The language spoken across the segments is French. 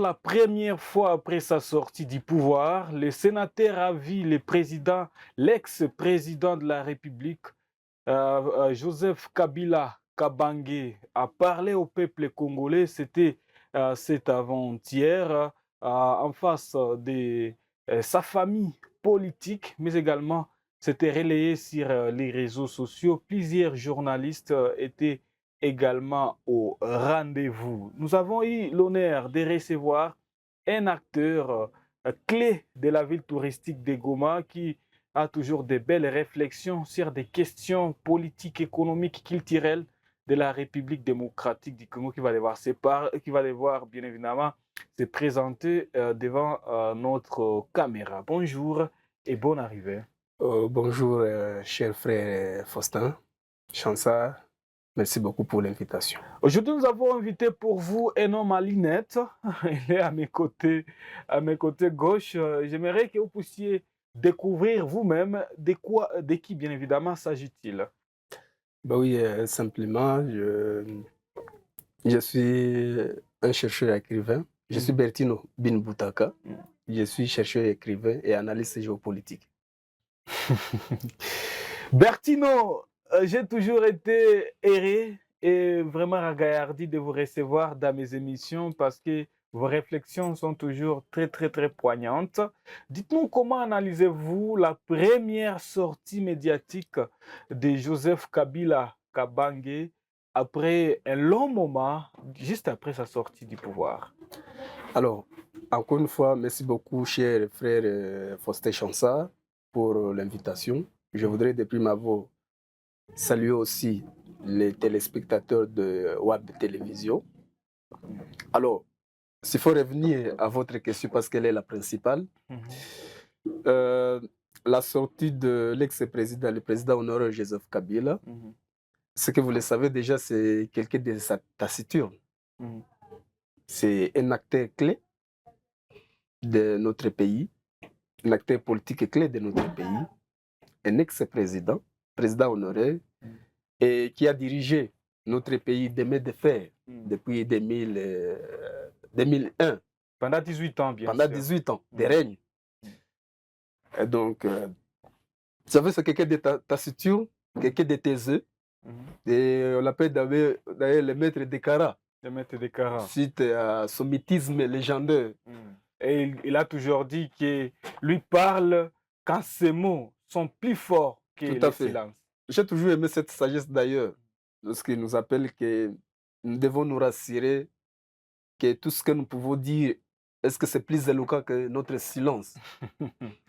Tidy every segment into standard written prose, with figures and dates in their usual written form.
la première fois après sa sortie du pouvoir, le sénateur a vu l'ex-président de la République, Joseph Kabila Kabange, a parlé au peuple congolais. C'était cet avant-hier en face de sa famille politique, mais également c'était relayé sur les réseaux sociaux. Plusieurs journalistes étaient également au rendez-vous. Nous avons eu l'honneur de recevoir un acteur clé de la ville touristique de Goma qui a toujours de belles réflexions sur des questions politiques, économiques, culturelles de la République démocratique du Congo qui va devoir bien évidemment se présenter devant notre caméra. Bonjour et bonne arrivée. Bonjour, cher frère Faustin Chansard. Merci beaucoup pour l'invitation. Aujourd'hui, nous avons invité pour vous un homme à lunettes. Il est à mes côtés gauche. J'aimerais que vous puissiez découvrir vous-même de qui, bien évidemment, s'agit-il. Ben oui, simplement, je suis un chercheur écrivain. Je suis Bertino Binboutaka. Je suis chercheur écrivain et analyste géopolitique. Bertino, j'ai toujours été erré et vraiment ragaillardi de vous recevoir dans mes émissions parce que vos réflexions sont toujours très poignantes. Dites-nous comment analysez-vous la première sortie médiatique de Joseph Kabila Kabange après un long moment, juste après sa sortie du pouvoir? Alors, encore une fois, merci beaucoup, cher frère Faustin Chansard, pour l'invitation. Je voudrais de prime abord saluer aussi les téléspectateurs de WAB Télévision. Alors, s'il faut revenir à votre question parce qu'elle est la principale, la sortie de l'ex-président, le président honoré Joseph Kabila, ce que vous le savez déjà, c'est quelqu'un de taciturne. C'est un acteur clé de notre pays, un acteur politique clé de notre pays, un ex-président, président honoré, et qui a dirigé notre pays de main de fer depuis 2001. Pendant 18 ans, bien Pendant sûr. 18 ans de règne. Et donc, vous savez, c'est quelqu'un de taciturne, quelqu'un de taiseux, et on l'appelle d'ailleurs le maître de Kara. Le maître de Kara. Suite à son mythisme légendaire. Et il a toujours dit que lui parle quand ses mots sont plus forts que le silence. J'ai toujours aimé cette sagesse d'ailleurs, lorsqu'il nous appelle que nous devons nous rassurer que tout ce que nous pouvons dire, est-ce que c'est plus éloquent que notre silence?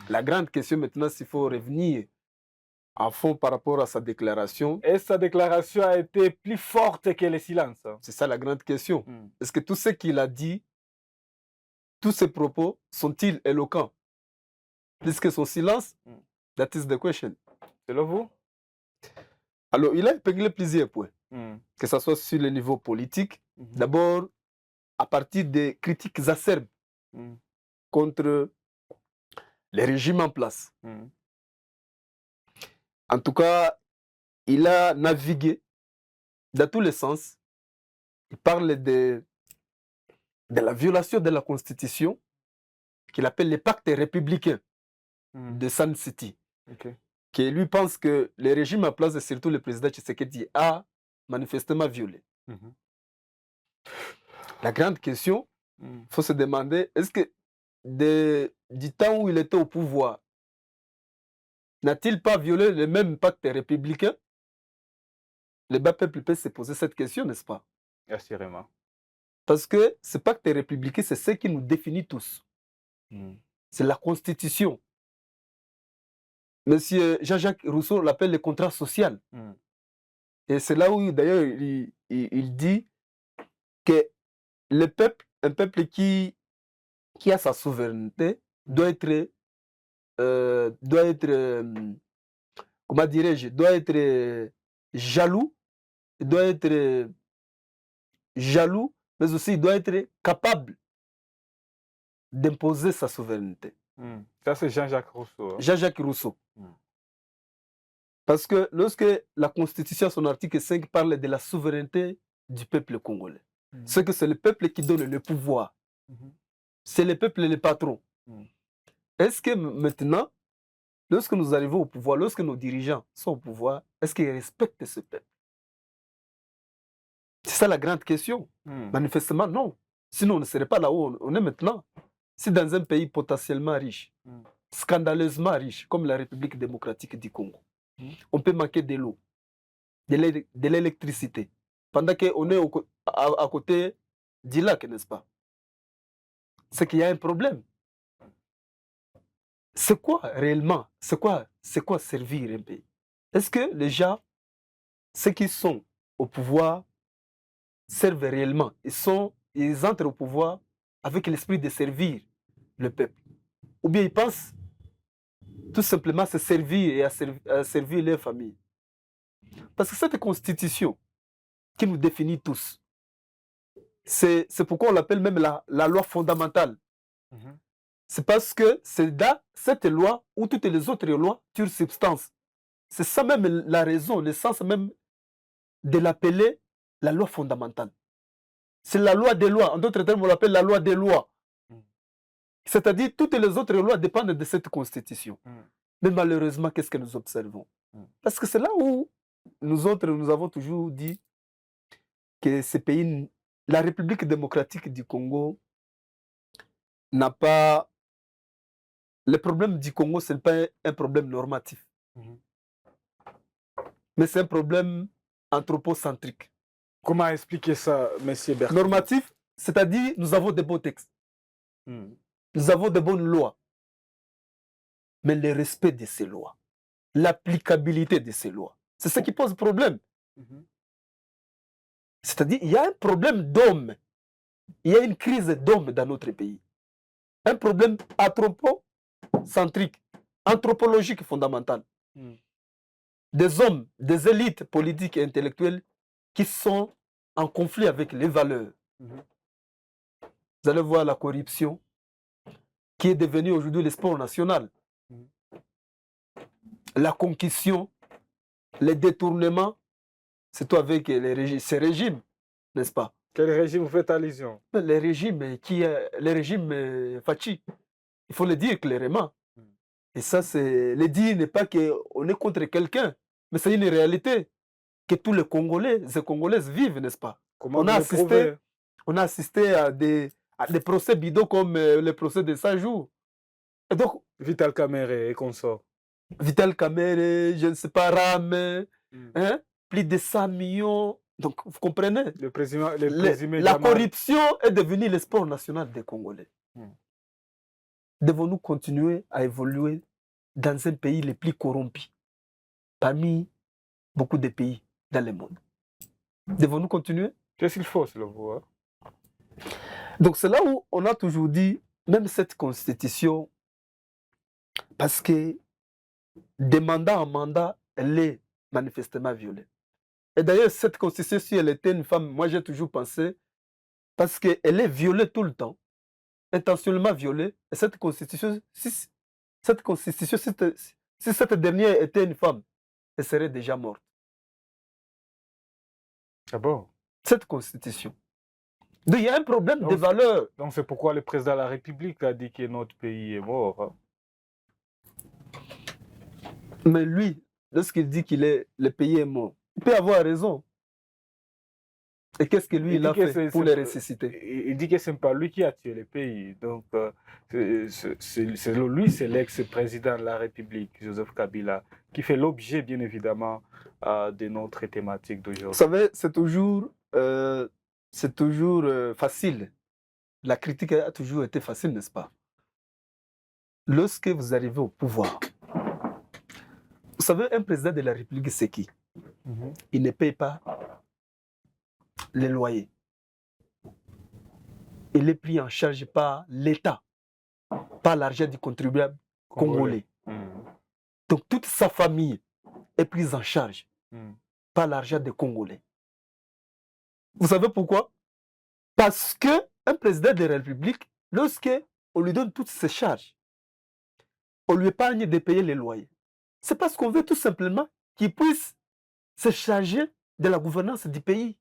La grande question maintenant, s'il faut revenir à fond par rapport à sa déclaration. Et sa déclaration a été plus forte que le silence. C'est ça la grande question. Est-ce que tout ce qu'il a dit, tous ses propos, sont-ils éloquents? Plus que son silence? That is the question. Selon vous? Alors, il a épinglé plusieurs points, que ce soit sur le niveau politique, d'abord à partir des critiques acerbes contre les régimes en place. En tout cas, il a navigué dans tous les sens. Il parle de la violation de la Constitution, qu'il appelle les pactes républicains de Sun City. Qui lui pense que le régime en place, et surtout le président Tshisekedi, a manifestement violé. La grande question, il faut se demander, est-ce que du temps où il était au pouvoir, n'a-t-il pas violé le même pacte républicain? Le bas peuple peut se poser cette question, n'est-ce pas? Assurément. Parce que ce pacte républicain, c'est ce qui nous définit tous. C'est la Constitution. Monsieur Jean-Jacques Rousseau l'appelle le contrat social. Et c'est là où, d'ailleurs, il dit que le peuple, un peuple qui a sa souveraineté, doit être comment dirais-je, doit être jaloux, mais aussi il doit être capable d'imposer sa souveraineté. Ça, c'est Jean-Jacques Rousseau. Jean-Jacques Rousseau. Parce que lorsque la Constitution, son article 5, parle de la souveraineté du peuple congolais, c'est que c'est le peuple qui donne le pouvoir. c'est le peuple les patrons. Est-ce que maintenant, lorsque nous arrivons au pouvoir, lorsque nos dirigeants sont au pouvoir, est-ce qu'ils respectent ce peuple? C'est ça la grande question. Manifestement, non. Sinon, on ne serait pas là où on est maintenant. Si dans un pays potentiellement riche, scandaleusement riche, comme la République démocratique du Congo, on peut manquer de l'eau, de l'électricité, pendant qu'on est à côté du lac, n'est-ce pas? C'est qu'il y a un problème. C'est quoi réellement? C'est quoi servir un pays? Est-ce que les gens, ceux qui sont au pouvoir, servent réellement? Ils entrent au pouvoir avec l'esprit de servir le peuple. Ou bien ils pensent tout simplement se servir et à servir leur famille. Parce que cette constitution qui nous définit tous, c'est pourquoi on l'appelle même la loi fondamentale. C'est parce que c'est dans cette loi où toutes les autres lois tirent substance. C'est ça même la raison, le sens même de l'appeler la loi fondamentale. C'est la loi des lois. En d'autres termes, on l'appelle la loi des lois. C'est-à-dire toutes les autres lois dépendent de cette constitution. Mais malheureusement, qu'est-ce que nous observons? Parce que c'est là où nous autres, nous avons toujours dit que ce pays, la République démocratique du Congo, n'a pas... Le problème du Congo, ce n'est pas un problème normatif. Mais c'est un problème anthropocentrique. Comment expliquer ça, M. Bertrand? Normatif, c'est-à-dire nous avons de beaux textes. Nous avons de bonnes lois. Mais le respect de ces lois, l'applicabilité de ces lois, c'est ce qui pose problème. C'est-à-dire il y a un problème d'homme. Il y a une crise d'homme dans notre pays. Un problème anthropocentrique, anthropologique fondamental. Des hommes, des élites politiques et intellectuelles qui sont en conflit avec les valeurs. Vous allez voir la corruption qui est devenue aujourd'hui le sport national. La concussion, les détournements, c'est tout avec ces régimes, n'est-ce pas? Quel régime vous faites allusion? Les régimes Fachi, il faut le dire clairement. Et ça, le dire n'est pas qu'on est contre quelqu'un, mais c'est une réalité que tous les Congolais et Congolaises vivent, n'est-ce pas? Comment on a assisté à des procès bidons comme le procès de 100 jours. Et donc, Vital Kamerhe et consorts. Vital Kamerhe, je ne sais pas, Ram, hein? Plus de 100 millions. Donc, vous comprenez? La corruption est devenue le sport national des Congolais. Devons-nous continuer à évoluer dans un pays le plus corrompu parmi beaucoup de pays dans le monde? Devons-nous continuer? Qu'est-ce qu'il faut, selon vous? Donc, c'est là où on a toujours dit, même cette constitution, parce que de mandat en mandat, elle est manifestement violée. Et d'ailleurs, cette constitution, si elle était une femme, moi j'ai toujours pensé, parce qu'elle est violée tout le temps, intentionnellement violée, et cette constitution, si cette dernière était une femme, elle serait déjà morte. Ah bon? Cette constitution. Donc il y a un problème de valeur. Donc c'est pourquoi le président de la République a dit que notre pays est mort. Mais lui, lorsqu'il dit le pays est mort, il peut avoir raison. Et qu'est-ce que lui, il a fait pour les ressusciter? Il dit que ce n'est pas lui qui a tué le pays. Donc, lui, c'est l'ex-président de la République, Joseph Kabila, qui fait l'objet, bien évidemment, de notre thématique d'aujourd'hui. Vous savez, c'est toujours facile. La critique a toujours été facile, n'est-ce pas? Lorsque vous arrivez au pouvoir, vous savez, un président de la République, c'est qui? Il ne paye pas les loyers. Il est pris en charge par l'État, par l'argent du contribuable congolais. Donc toute sa famille est prise en charge par l'argent des Congolais. Vous savez pourquoi? Parce qu'un président de la République, lorsqu'on lui donne toutes ses charges, on lui épargne de payer les loyers. C'est parce qu'on veut tout simplement qu'il puisse se charger de la gouvernance du pays.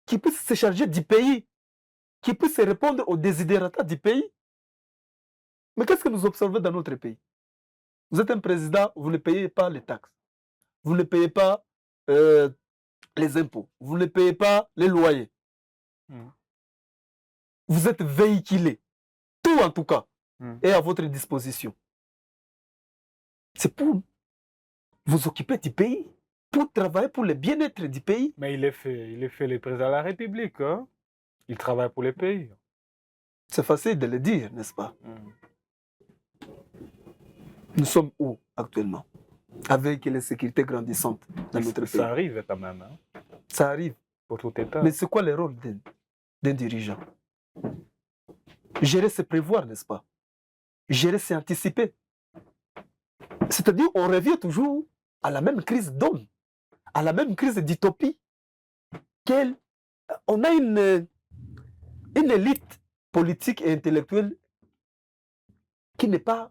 Qu'il puisse se charger du pays. qui puisse répondre aux désidératas du pays. Mais qu'est-ce que nous observons dans notre pays? Vous êtes un président, vous ne payez pas les taxes, vous ne payez pas les impôts, vous ne payez pas les loyers. Vous êtes véhiculé, tout en tout cas, est à votre disposition. C'est pour vous occuper du pays, pour travailler pour le bien-être du pays. Mais il est fait le président de la République. Hein? Il travaille pour le pays. C'est facile de le dire, n'est-ce pas? Nous sommes où actuellement? Avec les sécurités grandissantes dans notre pays. Ça arrive quand même. Hein? Ça arrive. Pour tout État. Mais c'est quoi le rôle d'un dirigeant? Gérer, c'est prévoir, n'est-ce pas? Gérer, c'est anticiper. C'est-à-dire, on revient toujours à la même crise d'homme, à la même crise d'utopie. On a une élite politique et intellectuelle qui n'est pas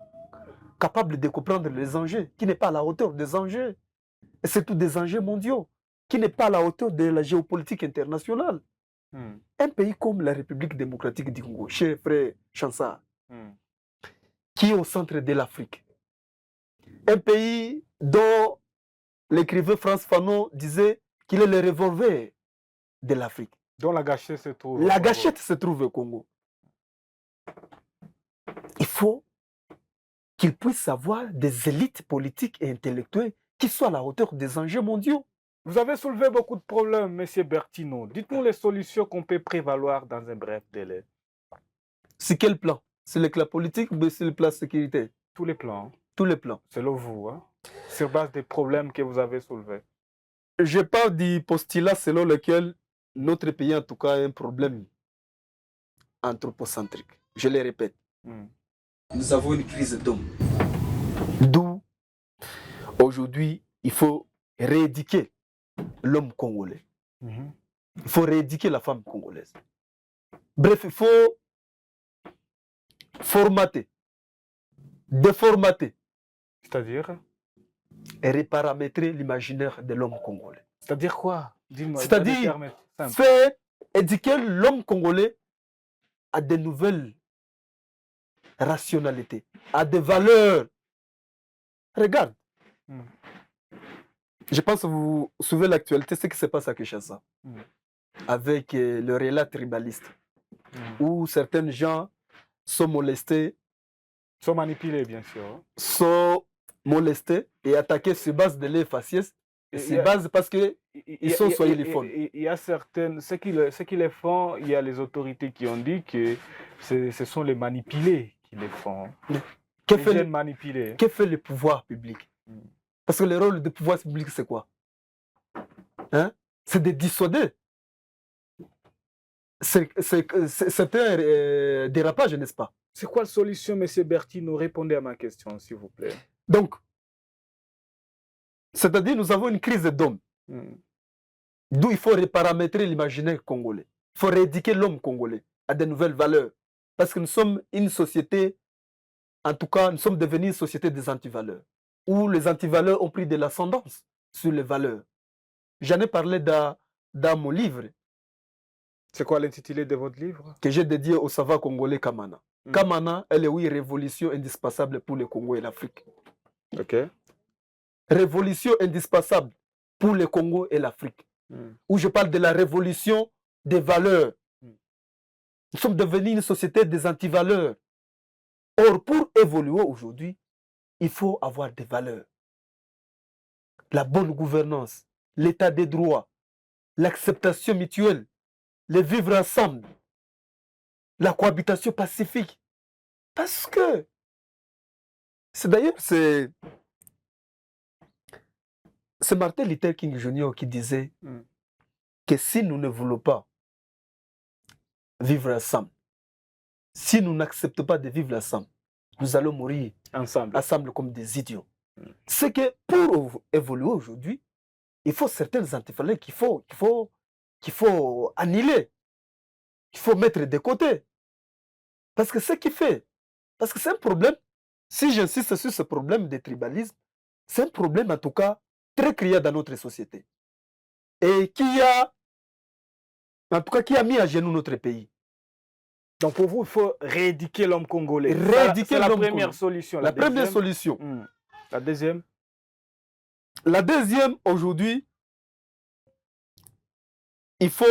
capable de comprendre les enjeux, qui n'est pas à la hauteur des enjeux, et surtout des enjeux mondiaux, qui n'est pas à la hauteur de la géopolitique internationale. Un pays comme la République démocratique du Congo, cher frère Chansard, qui est au centre de l'Afrique, un pays dont l'écrivain France Fanon disait qu'il est le revolver de l'Afrique. Dont la gâchette se trouve. La gâchette se trouve au Congo. Il faut qu'il puisse avoir des élites politiques et intellectuelles qui soient à la hauteur des enjeux mondiaux. Vous avez soulevé beaucoup de problèmes, M. Bertino. Dites-nous les solutions qu'on peut prévaloir dans un bref délai. Sur quel plan? Sur le plan politique ou sur le plan sécurité? Tous les plans. Tous les plans. Selon vous, hein? Sur base des problèmes que vous avez soulevés. Je parle du postulat selon lequel notre pays, en tout cas, a un problème anthropocentrique. Je le répète. Nous avons une crise d'hommes. D'où, aujourd'hui, il faut rééduquer l'homme congolais. Il faut rééduquer la femme congolaise. Bref, il faut formater, déformater. C'est-à-dire? Et reparamétrer l'imaginaire de l'homme congolais. C'est-à-dire quoi? Dis-moi. C'est-à-dire faire éduquer l'homme congolais à de nouvelles rationalités, à des valeurs. Regarde. Je pense que vous vous souvenez de l'actualité, ce qui se passe à Kinshasa. Avec le relais tribaliste. Où certains gens sont molestés. Sont manipulés, bien sûr. Sont molestés et attaqués sur base de leur faciès. C'est base parce qu'ils sont soyez les fonds. Il y a certaines, ceux qui les font, il y a les autorités qui ont dit que ce sont les manipulés qui les font. Que fait le pouvoir public? Parce que le rôle du pouvoir public, c'est quoi? Hein? C'est de dissuader. C'est un dérapage, n'est-ce pas? C'est quoi la solution, M. Bertino? Répondez à ma question, s'il vous plaît. Donc, c'est-à-dire nous avons une crise d'hommes. D'où il faut reparamétrer l'imaginaire congolais. Il faut rééduquer l'homme congolais à de nouvelles valeurs. Parce que nous sommes une société, en tout cas, nous sommes devenus une société des antivaleurs, où les antivaleurs ont pris de l'ascendance sur les valeurs. J'en ai parlé dans mon livre. C'est quoi l'intitulé de votre livre? Que j'ai dédié au savant congolais Kamana. Kamana est la révolution indispensable pour le Congo et l'Afrique. Ok. Révolution indispensable pour le Congo et l'Afrique. Où je parle de la révolution des valeurs. Nous sommes devenus une société des antivaleurs. Or, pour évoluer aujourd'hui, il faut avoir des valeurs. La bonne gouvernance, l'état des droits, l'acceptation mutuelle, le vivre ensemble, la cohabitation pacifique. Parce que, c'est Martin Luther King Jr. qui disait que si nous ne voulons pas vivre ensemble, si nous n'acceptons pas de vivre ensemble, nous allons mourir ensemble comme des idiots. C'est que pour évoluer aujourd'hui, il faut certaines antivaleurs qu'il faut annihiler, qu'il faut mettre de côté. Parce que c'est un problème, si j'insiste sur ce problème de tribalisme, c'est un problème en tout cas très criant dans notre société. Et qui a mis à genoux notre pays. Donc pour vous, il faut rééduquer l'homme congolais. Rééduquer C'est la l'homme première congolais. solution. La première solution. La deuxième? La deuxième, aujourd'hui, il faut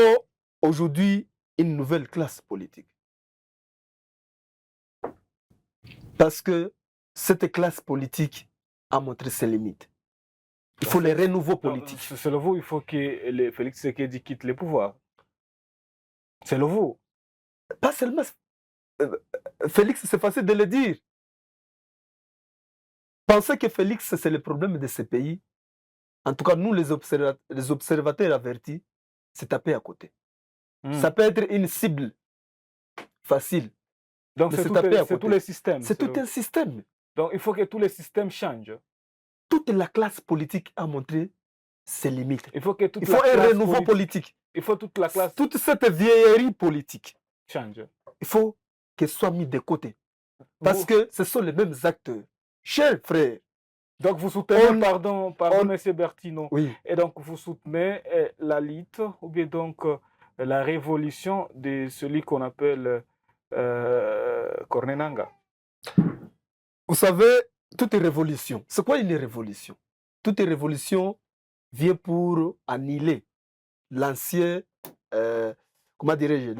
aujourd'hui une nouvelle classe politique. Parce que cette classe politique a montré ses limites. Il faut les renouveaux politiques. Selon vous, il faut que Félix Tshisekedi quitte le pouvoir. Selon vous? Pas seulement Félix, c'est facile de le dire. Penser que Félix, c'est le problème de ce pays, en tout cas, nous, les observateurs avertis, c'est taper à côté. Ça peut être une cible facile. Donc c'est tout le système. C'est tout un système. Donc il faut que tous les systèmes changent. Toute la classe politique a montré ses limites. Il faut un renouveau politique. Il faut toute la classe. Toute cette vieillerie politique change. Il faut qu'elle soit mise de côté. Parce que ce sont les mêmes acteurs. Chers frères. Donc vous soutenez, pardon, M. Bertino. Oui. Et donc vous soutenez la lutte ou bien donc la révolution de celui qu'on appelle Corneille Nangaa. Vous savez, toute révolution, c'est quoi une révolution? Toute révolution vient pour annihiler l'ancien, comment dirais-je,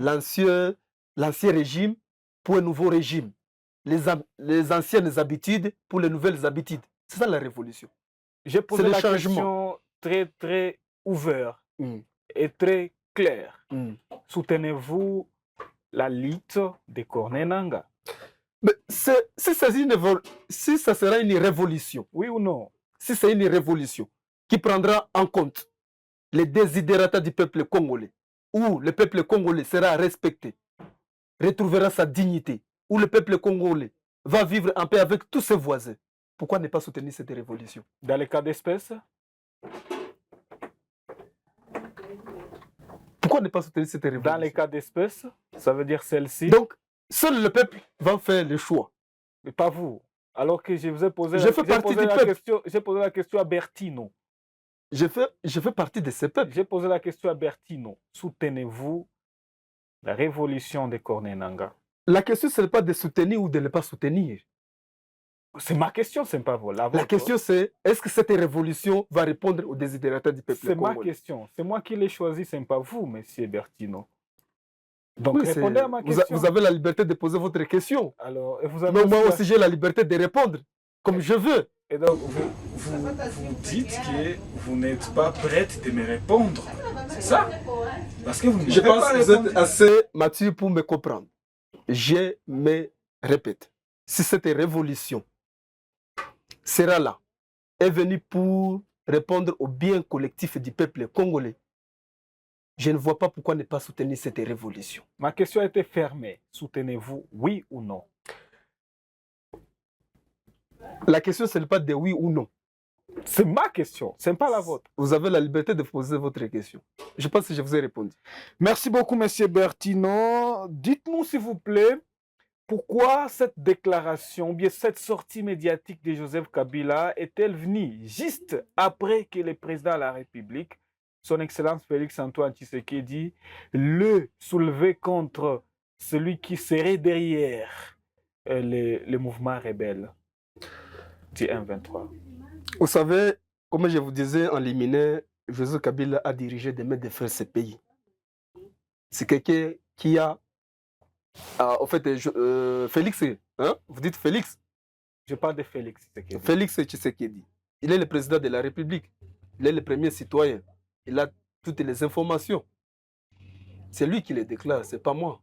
l'ancien régime pour un nouveau régime. Les anciennes habitudes pour les nouvelles habitudes. C'est ça la révolution. J'ai posé la question très, très ouverte et très claire. Soutenez-vous la lutte de Corneille Nangaa? Mais si ça sera une révolution, oui ou non? Si c'est une révolution qui prendra en compte les désidératas du peuple congolais, où le peuple congolais sera respecté, retrouvera sa dignité, où le peuple congolais va vivre en paix avec tous ses voisins, pourquoi ne pas soutenir cette révolution? Dans les cas d'espèce? Pourquoi ne pas soutenir cette révolution? Dans les cas d'espèce, ça veut dire celle-ci. Donc, seul le peuple va faire le choix. Mais pas vous. Alors que je vous ai posé, j'ai posé la question à Bertino. Je fais partie de ce peuple. J'ai posé la question à Bertino. Soutenez-vous la révolution de Corneille Nangaa? La question, ce n'est pas de soutenir ou de ne pas soutenir. C'est ma question, ce n'est pas vous. La question, c'est est-ce que cette révolution va répondre aux désidératas du peuple congolais? C'est ma question. C'est moi qui l'ai choisi, ce n'est pas vous, monsieur Bertino. Donc, oui, répondez à ma question. Vous avez la liberté de poser votre question. Alors, mais moi aussi, j'ai la liberté de répondre comme je veux. Et donc, vous dites que vous n'êtes pas prête de me répondre. C'est ça? Parce que vous ne Je pense que vous êtes assez mature pour me comprendre. Je me répète. Si cette révolution sera là, est venue pour répondre au bien collectif du peuple congolais, je ne vois pas pourquoi ne pas soutenir cette révolution. Ma question était fermée. Soutenez-vous, oui ou non? La question, ce n'est pas de oui ou non. C'est ma question, ce n'est pas la vôtre. Vous avez la liberté de poser votre question. Je pense que je vous ai répondu. Merci beaucoup, M. Bertino. Dites-nous, s'il vous plaît, pourquoi cette déclaration, ou bien cette sortie médiatique de Joseph Kabila est-elle venue juste après que le président de la République, son Excellence Félix-Antoine Tshisekedi, le soulevé contre celui qui serait derrière le mouvement rebelle du M23? Vous savez, comme je vous disais en liminaire, Joseph Kabila a dirigé de main de fer ce pays. C'est quelqu'un qui a... en fait, Félix, hein? Vous dites Félix? Je parle de Félix Tshisekedi. Félix Tshisekedi. Il est le président de la République. Il est le premier citoyen. Il a toutes les informations. C'est lui qui les déclare, c'est pas moi.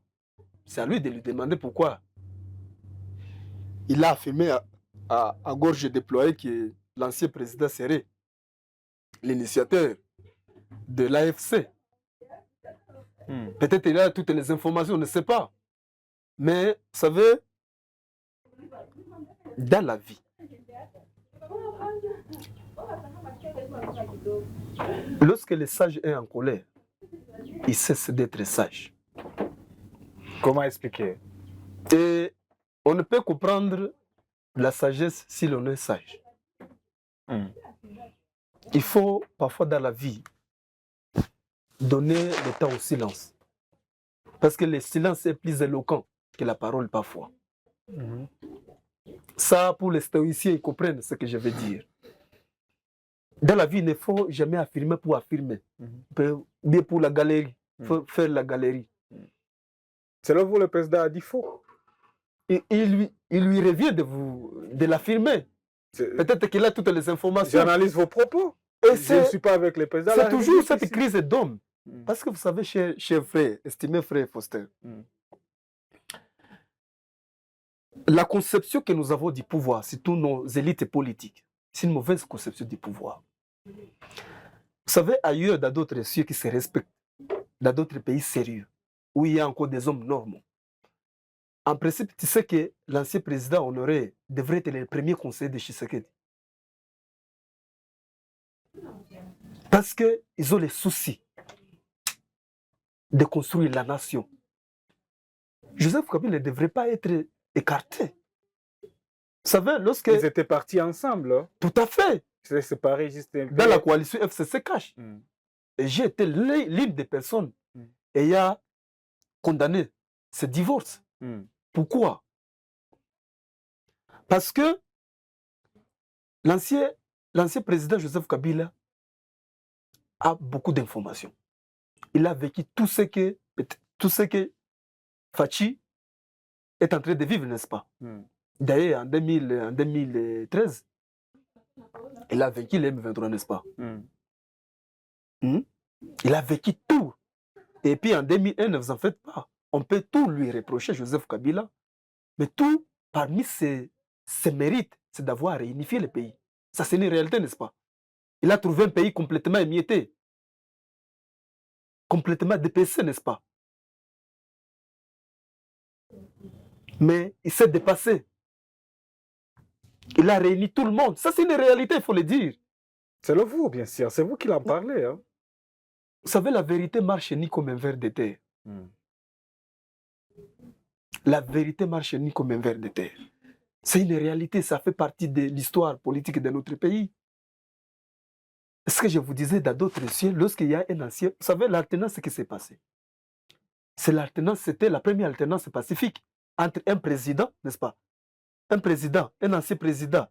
C'est à lui de lui demander pourquoi. Il a affirmé à gorge déployée que l'ancien président serait l'initiateur de l'AFC. Peut-être il a toutes les informations, on ne sait pas. Mais, vous savez, dans la vie, lorsque le sage est en colère, il cesse d'être sage. Comment expliquer? Et on ne peut comprendre la sagesse si l'on est sage. Il faut parfois dans la vie donner le temps au silence. Parce que le silence est plus éloquent que la parole parfois. Ça, pour les stoïciens, ils comprennent ce que je veux dire. Dans la vie, il ne faut jamais affirmer pour affirmer. Bien pour la galerie, faut faire la galerie. Selon vous, le président a dit faux. Et il lui revient de l'affirmer. Peut-être qu'il a toutes les informations. J'analyse vos propos. Et je ne suis pas avec le président. C'est toujours cette crise d'homme. Parce que vous savez, cher frère, estimé frère Foster, la conception que nous avons du pouvoir, surtout nos élites politiques, c'est une mauvaise conception du pouvoir. Vous savez, ailleurs, dans d'autres cieux qui se respectent, dans d'autres pays sérieux, où il y a encore des hommes normaux, en principe, tu sais que l'ancien président Honoré devrait être le premier conseiller de Tshisekedi. Parce qu'ils ont les soucis de construire la nation. Joseph Kabila ne devrait pas être écarté. Vous savez, lorsque... Ils étaient partis ensemble. Hein? Tout à fait. Ils s'est séparés juste un peu. Dans la coalition FCC Cash. Et j'ai été l'une des personnes ayant condamné ce divorce. Pourquoi? Parce que l'ancien président Joseph Kabila a beaucoup d'informations. Il a vécu tout ce que Fachi est en train de vivre, n'est-ce pas? D'ailleurs, en 2013, il a vaincu les M23, n'est-ce pas? Il a vécu tout. Et puis en 2001, ne vous en faites pas. On peut tout lui reprocher, Joseph Kabila, mais tout, parmi ses mérites, c'est d'avoir réunifié le pays. Ça, c'est une réalité, n'est-ce pas? Il a trouvé un pays complètement émietté, complètement dépassé, n'est-ce pas? Mais il s'est dépassé. Il a réuni tout le monde. Ça, c'est une réalité, il faut le dire. C'est le vous, bien sûr. C'est vous qui l'en parlez. Hein? Vous savez, la vérité marche ni comme un ver de terre. La vérité marche ni comme un ver de terre. C'est une réalité, ça fait partie de l'histoire politique de notre pays. Ce que je vous disais dans d'autres cieux, lorsqu'il y a un ancien... Vous savez, l'alternance, ce qui s'est passé. C'est l'alternance, c'était la première alternance pacifique entre un président, n'est-ce pas? Un président, un ancien président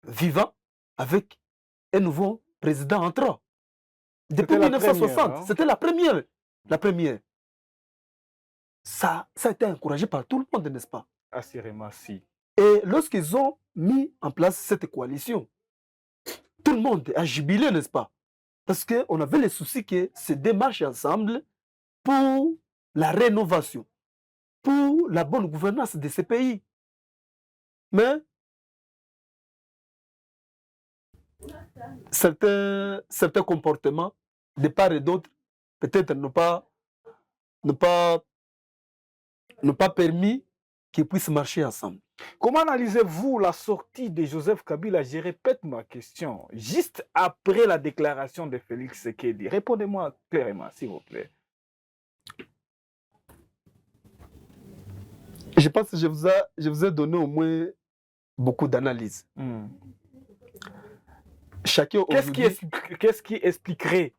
vivant avec un nouveau président entrant. Depuis 1960, c'était la première. La première. Ça a été encouragé par tout le monde, n'est-ce pas? Assurément, si. Et lorsqu'ils ont mis en place cette coalition, tout le monde a jubilé, n'est-ce pas? Parce qu'on avait le souci que ces deux marchent ensemble pour la rénovation, pour la bonne gouvernance de ces pays. Mais certains comportements, de part et d'autre, peut-être n'ont pas permis qu'ils puissent marcher ensemble. Comment analysez-vous la sortie de Joseph Kabila? Je répète ma question. Juste après la déclaration de Félix Tshisekedi. Répondez-moi clairement, s'il vous plaît. Je pense que je vous ai donné au moins beaucoup d'analyses. Chacun Qu'est-ce qui expliquerait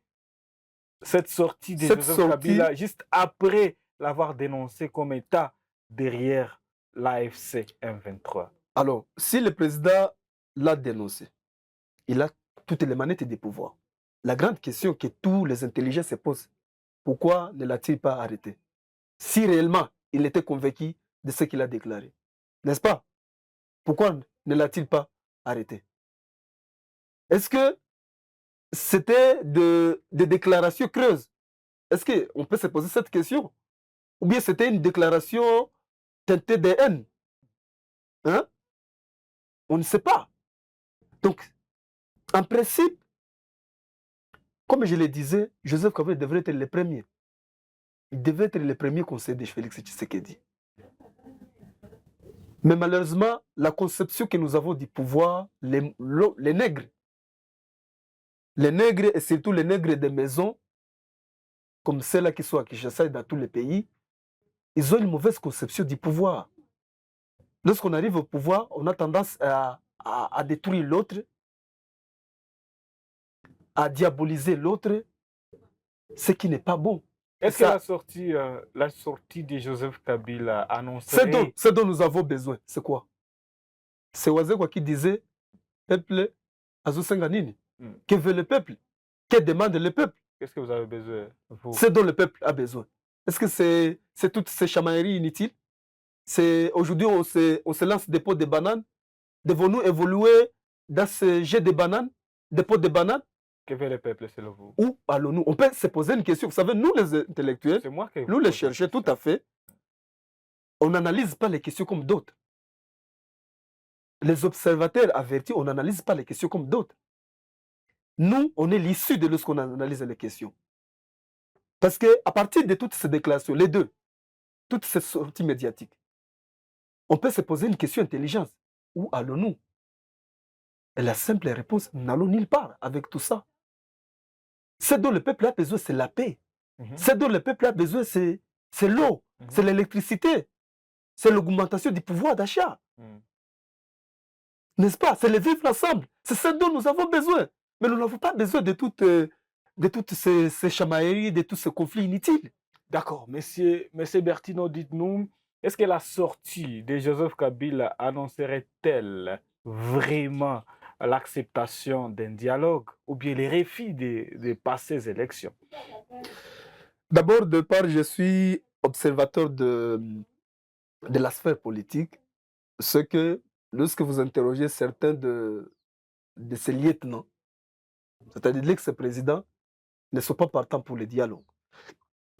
cette sortie de Joseph Kabila juste après l'avoir dénoncé comme État derrière l'AFC M23? Alors, si le président l'a dénoncé, il a toutes les manettes des pouvoirs. La grande question que tous les intelligents se posent, pourquoi ne l'a-t-il pas arrêté? Si réellement il était convaincu de ce qu'il a déclaré, n'est-ce pas? Pourquoi ne l'a-t-il pas arrêté? Est-ce que c'était des déclarations creuses? Est-ce qu'on peut se poser cette question? Ou bien c'était une déclaration teintée de haine? Hein? On ne sait pas. Donc, en principe, comme je le disais, Joseph Kabila devrait être le premier. Il devait être le premier conseiller de Félix Tshisekedi. Mais malheureusement, la conception que nous avons du pouvoir, les nègres et surtout les nègres des maisons, comme celles-là qui sont à Kinshasa et dans tous les pays, ils ont une mauvaise conception du pouvoir. Lorsqu'on arrive au pouvoir, on a tendance à détruire l'autre, à diaboliser l'autre, ce qui n'est pas bon. Est-ce que la sortie de Joseph Kabila annoncerait... Ce dont nous avons besoin, c'est quoi? C'est Wazekwa qui disait, peuple, Azusenga nini? Que veut le peuple? Que demande le peuple? Qu'est-ce que vous avez besoin, vous? Ce dont le peuple a besoin. Est-ce que c'est toutes ces chamailleries inutiles? Aujourd'hui, on se lance des pots de bananes. Devons-nous évoluer dans ce jet de bananes, des pots de bananes? Que veut le peuple, selon vous? Où allons-nous? On peut se poser une question. Vous savez, nous les intellectuels, nous les chercheurs, tout à fait, on n'analyse pas les questions comme d'autres. Les observateurs avertis, on n'analyse pas les questions comme d'autres. Nous, on est l'issue de lorsqu'on analyse les questions. Parce qu'à partir de toutes ces déclarations, les deux, toutes ces sorties médiatiques, on peut se poser une question intelligente. Où allons-nous? Et la simple réponse, nous n'allons nulle part avec tout ça. Ce dont le peuple a besoin, c'est la paix. Ce dont le peuple a besoin, c'est l'eau, c'est l'électricité, c'est l'augmentation du pouvoir d'achat. N'est-ce pas? C'est le vivre ensemble. C'est ce dont nous avons besoin. Mais nous n'avons pas besoin de toutes ces chamailleries, de tous ces conflits inutiles. D'accord. Monsieur Bertino, dites-nous, est-ce que la sortie de Joseph Kabila annoncerait-elle vraiment l'acceptation d'un dialogue ou bien les refus de passées élections? D'abord, de part, je suis observateur de la sphère politique. Ce que, lorsque vous interrogez certains de ces lieutenants, c'est-à-dire l'ex-président, ne sont pas partants pour le dialogue.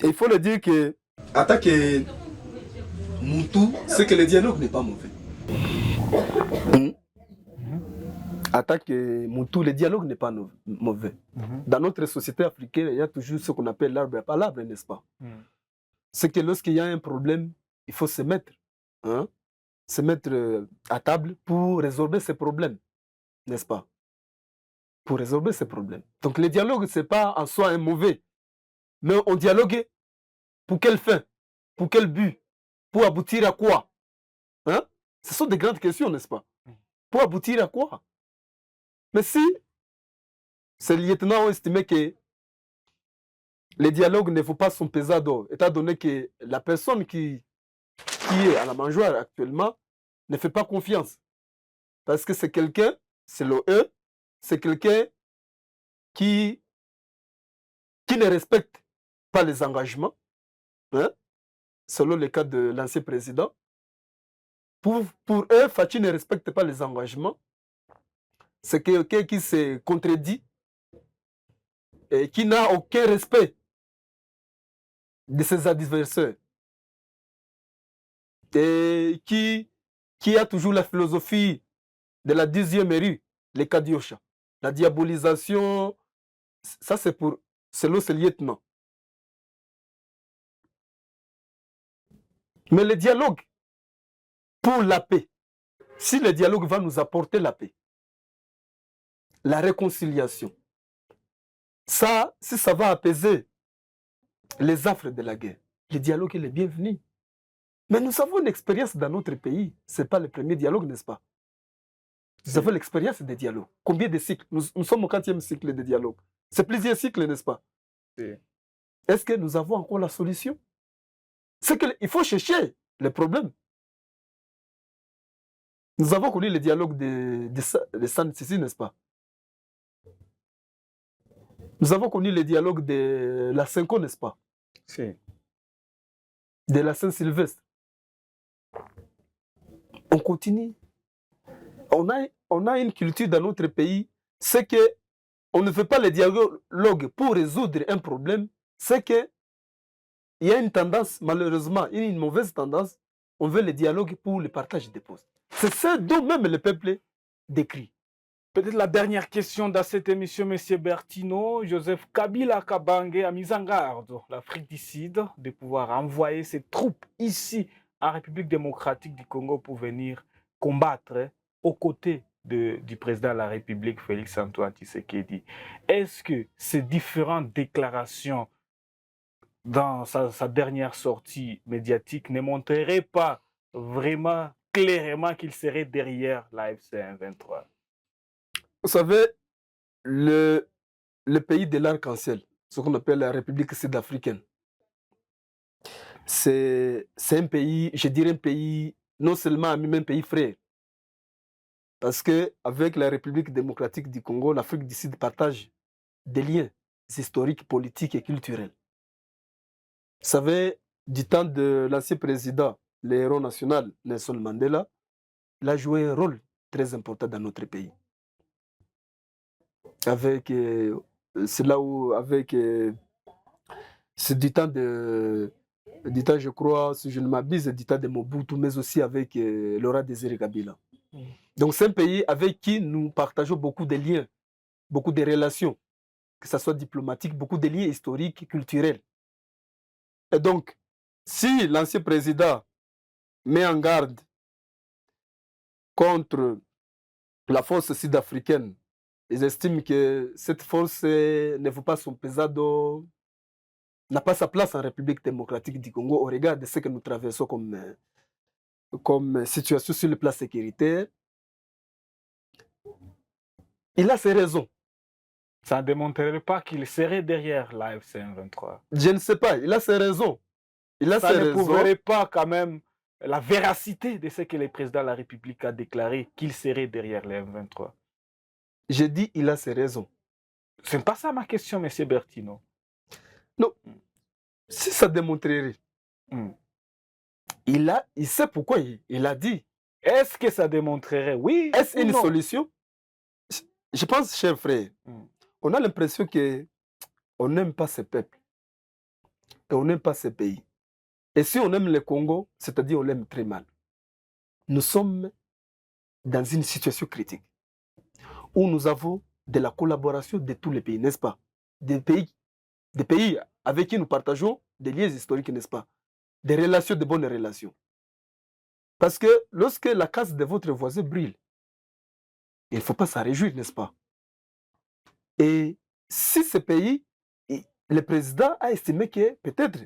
Et il faut le dire que, attaquer Moutou, c'est que le dialogue n'est pas mauvais. Attaquer Moutou, le dialogue n'est pas mauvais. Dans notre société africaine, il y a toujours ce qu'on appelle l'arbre à palabre, n'est-ce pas? C'est que lorsqu'il y a un problème, il faut se mettre à table pour résoudre ces problèmes, n'est-ce pas? Pour résoudre ces problèmes. Donc le dialogue, ce n'est pas en soi un mauvais, mais on dialogue pour quelle fin? Pour quel but? Pour aboutir à quoi? Ce sont des grandes questions, n'est-ce pas? Pour aboutir à quoi? Mais si ces lieutenants ont estimé que le dialogue ne vaut pas son pesant d'or, étant donné que la personne qui est à la mangeoire actuellement ne fait pas confiance. Parce que c'est quelqu'un, selon eux, c'est quelqu'un qui ne respecte pas les engagements, selon le cas de l'ancien président. Pour eux, Fachi ne respecte pas les engagements. C'est quelqu'un qui se contredit et qui n'a aucun respect de ses adversaires. Et qui a toujours la philosophie de la 10e rue, les Kadiosha. La diabolisation, ça c'est selon ce lieutenant. Mais le dialogue pour la paix, si le dialogue va nous apporter la paix, la réconciliation, ça, si ça va apaiser les affres de la guerre, le dialogue est le bienvenu. Mais nous avons une expérience dans notre pays. Ce n'est pas le premier dialogue, n'est-ce pas? Nous avons l'expérience des dialogues. Combien de cycles? Nous sommes au 4e cycle de dialogue. C'est plusieurs cycles, n'est-ce pas? Est-ce que nous avons encore la solution? C'est qu'il faut chercher les problèmes. Nous avons connu le dialogue de San Sissi, n'est-ce pas? Nous avons connu le dialogue de la Cinco, n'est-ce pas? Si. De la Saint-Sylvestre. On continue. On a une culture dans notre pays, c'est que on ne fait pas le dialogue pour résoudre un problème, c'est que il y a une tendance, malheureusement, une mauvaise tendance, on veut le dialogue pour le partage des postes. C'est ça dont même le peuple décrit. Peut-être la dernière question dans cette émission, M. Bertino. Joseph Kabila Kabange a mis en garde l'Afrique du Sud de pouvoir envoyer ses troupes ici en République démocratique du Congo pour venir combattre aux côtés du président de la République, Félix-Antoine Tshisekedi. Est-ce que ces différentes déclarations dans sa dernière sortie médiatique ne montreraient pas vraiment clairement qu'il serait derrière la FC-M23? Vous savez, le pays de l'arc-en-ciel, ce qu'on appelle la République sud-africaine, c'est un pays, je dirais un pays, non seulement ami, mais un pays frère. Parce qu'avec la République démocratique du Congo, l'Afrique du Sud partage des liens historiques, politiques et culturels. Vous savez, du temps de l'ancien président, le héros national Nelson Mandela, il a joué un rôle très important dans notre pays. Avec, c'est là où, avec, c'est du temps, je crois, si je ne m'abuse, du temps de Mobutu, mais aussi avec Laurent Désiré Kabila. Donc c'est un pays avec qui nous partageons beaucoup de liens, beaucoup de relations, que ce soit diplomatique, beaucoup de liens historiques, culturels. Et donc, si l'ancien président met en garde contre la force sud-africaine, ils estiment que cette force ne vaut pas son pesado, n'a pas sa place en République démocratique du Congo au regard de ce que nous traversons comme situation sur le plan sécuritaire. Il a ses raisons. Ça ne démontrerait pas qu'il serait derrière la FC23. Je ne sais pas, il a ses raisons. Ça ne prouverait pas quand même la véracité de ce que le président de la République a déclaré qu'il serait derrière les M23. J'ai dit il a ses raisons. Ce n'est pas ça ma question, M. Bertino. Non. Si ça démontrerait, il sait pourquoi il a dit. Est-ce que ça démontrerait, oui? Est-ce une solution? Je pense, cher frère, on a l'impression qu'on n'aime pas ce peuple. Et on n'aime pas ce pays. Et si on aime le Congo, c'est-à-dire on l'aime très mal. Nous sommes dans une situation critique où nous avons de la collaboration de tous les pays, n'est-ce pas? Des pays avec qui nous partageons des liens historiques, n'est-ce pas? Des relations, de bonnes relations. Parce que lorsque la case de votre voisin brûle, il ne faut pas s'en réjouir, n'est-ce pas? Et si ce pays, le président a estimé que peut-être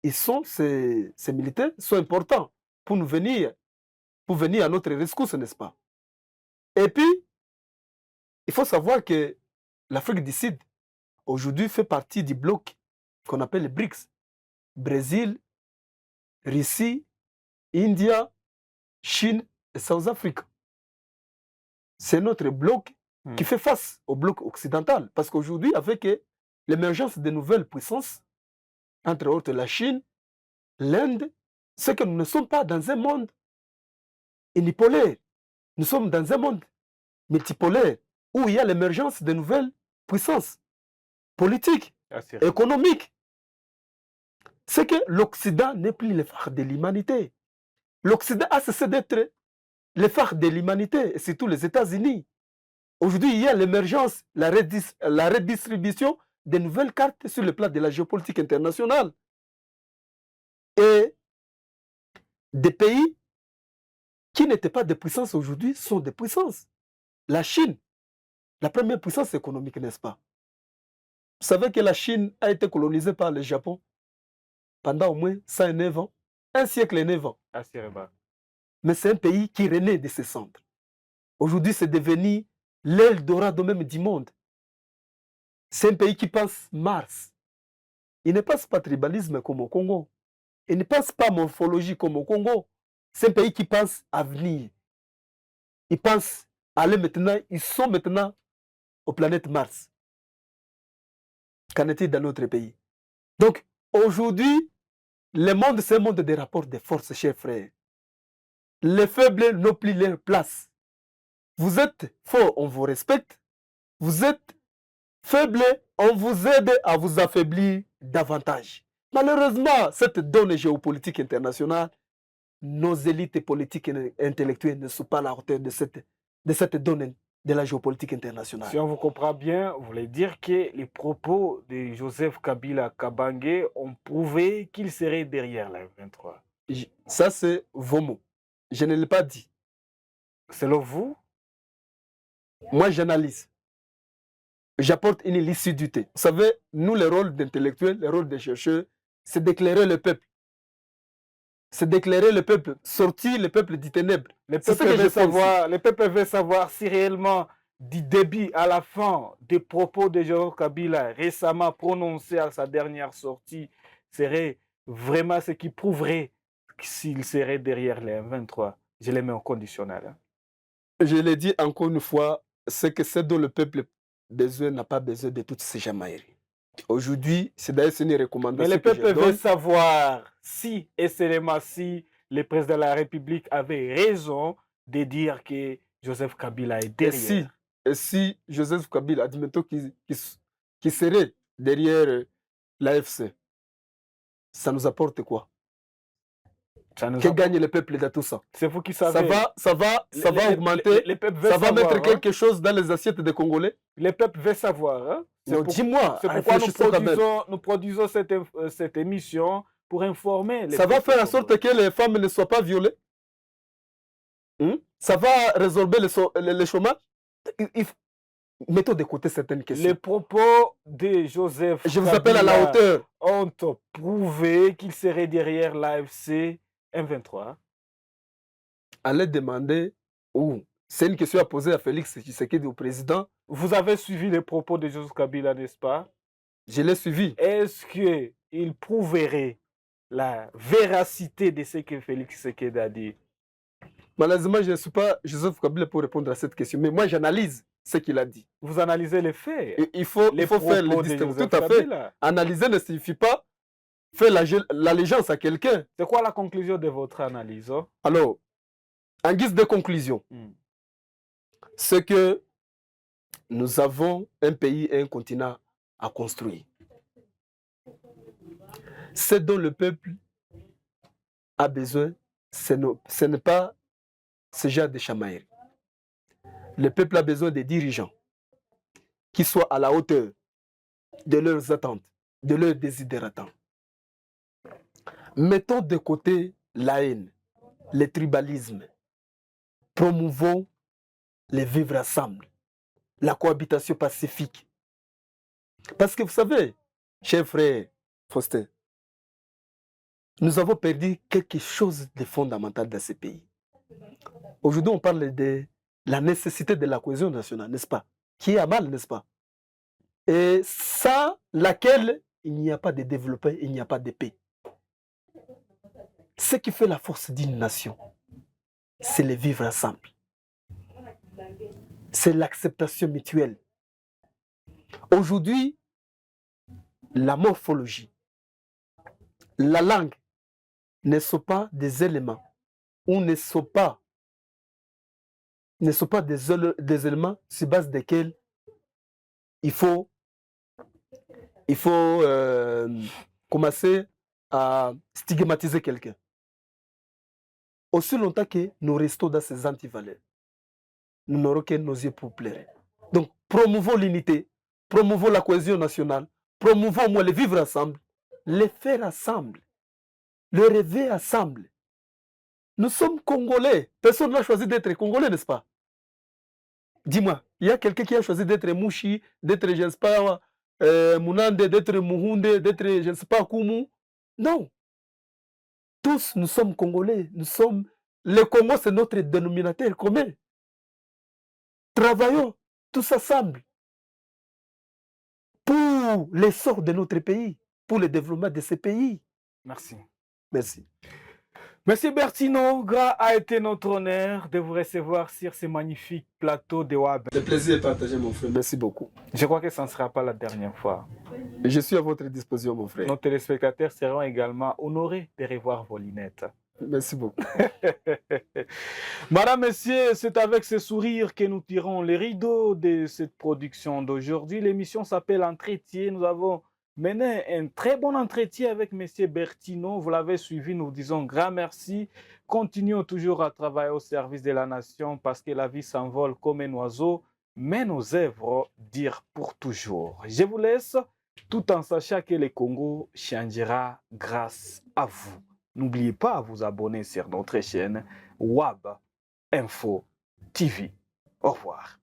ces militaires sont importants pour venir à notre rescousse, n'est-ce pas? Et puis, il faut savoir que l'Afrique du Sud, aujourd'hui, fait partie du bloc qu'on appelle les BRICS. Brésil, Russie, India, Chine et South Africa. C'est notre bloc qui fait face au bloc occidental. Parce qu'aujourd'hui, avec l'émergence de nouvelles puissances, entre autres la Chine, l'Inde, c'est que nous ne sommes pas dans un monde unipolaire. Nous sommes dans un monde multipolaire où il y a l'émergence de nouvelles puissances politiques, économiques. C'est que l'Occident n'est plus le phare de l'humanité. L'Occident a cessé d'être le phare de l'humanité, et surtout les États-Unis. Aujourd'hui, il y a l'émergence, la redistribution de nouvelles cartes sur le plan de la géopolitique internationale. Et des pays qui n'étaient pas des puissances aujourd'hui sont des puissances. La Chine, la première puissance économique, n'est-ce pas? Vous savez que la Chine a été colonisée par le Japon pendant au moins 109 ans, un siècle et 9 ans. Mais c'est un pays qui renaît de ses cendres. Aujourd'hui, c'est devenu l'Eldorado même du monde. C'est un pays qui pense Mars. Il ne pense pas tribalisme comme au Congo. Il ne pense pas morphologie comme au Congo. C'est un pays qui pense avenir. Ils pensent aller maintenant, ils sont maintenant aux planètes Mars. Qu'en est-il dans notre pays? Donc, aujourd'hui, le monde, c'est un monde des rapports de force, chers frères. Les faibles n'ont plus leur place. Vous êtes fort, on vous respecte. Vous êtes faible, on vous aide à vous affaiblir davantage. Malheureusement, cette donne géopolitique internationale, nos élites politiques et intellectuelles ne sont pas à la hauteur de cette donne de la géopolitique internationale. Si on vous comprend bien, vous voulez dire que les propos de Joseph Kabila Kabange ont prouvé qu'il serait derrière la M23. Ça, c'est vos mots. Je ne l'ai pas dit. Selon vous? Moi, j'analyse. J'apporte une lucidité. Vous savez, nous, le rôle d'intellectuels, le rôle de chercheurs, c'est d'éclairer le peuple. C'est d'éclairer le peuple, sortir le peuple du ténèbre. Le peuple veut savoir si réellement, du début à la fin des propos de Joseph Kabila récemment prononcés à sa dernière sortie, serait vraiment ce qui prouverait s'il serait derrière les M23. Je les mets au conditionnel. Hein. Je l'ai dit encore une fois, c'est que ce dont le peuple a besoin n'a pas besoin de toutes ces jamailleries. Aujourd'hui, c'est d'ailleurs une recommandation. Mais le peuple veut savoir si, et seulement si, le président de la République avait raison de dire que Joseph Kabila est derrière. Et si Joseph Kabila, admettons qu'il serait derrière l'AFC, ça nous apporte quoi? Que gagne le peuple de tout ça? C'est vous qui savez. Ça va augmenter, ça va mettre quelque chose dans les assiettes des Congolais? Le peuple veut savoir. Hein? Dis-moi. C'est pourquoi nous produisons cette émission pour informer. Ça va faire en sorte que les femmes ne soient pas violées? Ça va résorber le chômage? Mettons de côté certaines questions. Les propos de Joseph Je vous appelle à la hauteur. Ont prouvé qu'il serait derrière l'AFC M23. Allez demander où? C'est une question à poser à Félix Tshisekedi, au président. Vous avez suivi les propos de Joseph Kabila, n'est-ce pas? Je l'ai suivi. Est-ce qu'il prouverait la véracité de ce que Félix Tshisekedi a dit? Malheureusement, je ne suis pas Joseph Kabila pour répondre à cette question, mais moi j'analyse ce qu'il a dit. Vous analysez les faits. Il faut faire le distinguo. Tout à fait. Analyser ne signifie pas faire l'allégeance à quelqu'un. C'est quoi la conclusion de votre analyse? Alors, en guise de conclusion, c'est que nous avons un pays et un continent à construire. Ce dont le peuple a besoin, ce n'est pas ce genre de chamaillerie. Le peuple a besoin des dirigeants qui soient à la hauteur de leurs attentes, de leurs désidératants. Mettons de côté la haine, le tribalisme. Promouvons les vivre ensemble, la cohabitation pacifique. Parce que vous savez, cher frère Faustin, nous avons perdu quelque chose de fondamental dans ce pays. Aujourd'hui, on parle de la nécessité de la cohésion nationale, n'est-ce pas? Qui est à mal, n'est-ce pas? Et sans laquelle il n'y a pas de développement, il n'y a pas de paix. Ce qui fait la force d'une nation, c'est le vivre ensemble. C'est l'acceptation mutuelle. Aujourd'hui, la morphologie, la langue ne sont pas des éléments ou ne sont pas des éléments sur base desquels il faut commencer à stigmatiser quelqu'un. Aussi longtemps que nous restons dans ces antivaleurs, nous n'aurons que nos yeux pour pleurer. Donc, promouvons l'unité, promouvons la cohésion nationale, promouvons au moins le vivre ensemble, le faire ensemble, le rêver ensemble. Nous sommes Congolais. Personne n'a choisi d'être Congolais, n'est-ce pas? Dis-moi, il y a quelqu'un qui a choisi d'être Mouchi, d'être, je ne sais pas, Mounande, d'être Muhunde, d'être, je ne sais pas, Koumou. Non. Tous, nous sommes Congolais. Le Congo, c'est notre dénominateur commun. Travaillons tous ensemble pour l'essor de notre pays, pour le développement de ce pays. Merci. Merci. Monsieur Bertino, gras a été notre honneur de vous recevoir sur ce magnifique plateau de WAB. Le plaisir est partagé, mon frère. Merci beaucoup. Je crois que ça ne sera pas la dernière fois. Je suis à votre disposition, mon frère. Nos téléspectateurs seront également honorés de revoir vos lunettes. Merci beaucoup. Madame, Messieurs, c'est avec ce sourire que nous tirons les rideaux de cette production d'aujourd'hui. L'émission s'appelle Entretien. Nous avons mené un très bon entretien avec M. Bertino. Vous l'avez suivi, nous disons grand merci. Continuons toujours à travailler au service de la nation parce que la vie s'envole comme un oiseau, mais nos œuvres durent pour toujours. Je vous laisse tout en sachant que le Congo changera grâce à vous. N'oubliez pas à vous abonner sur notre chaîne WAB Info TV. Au revoir.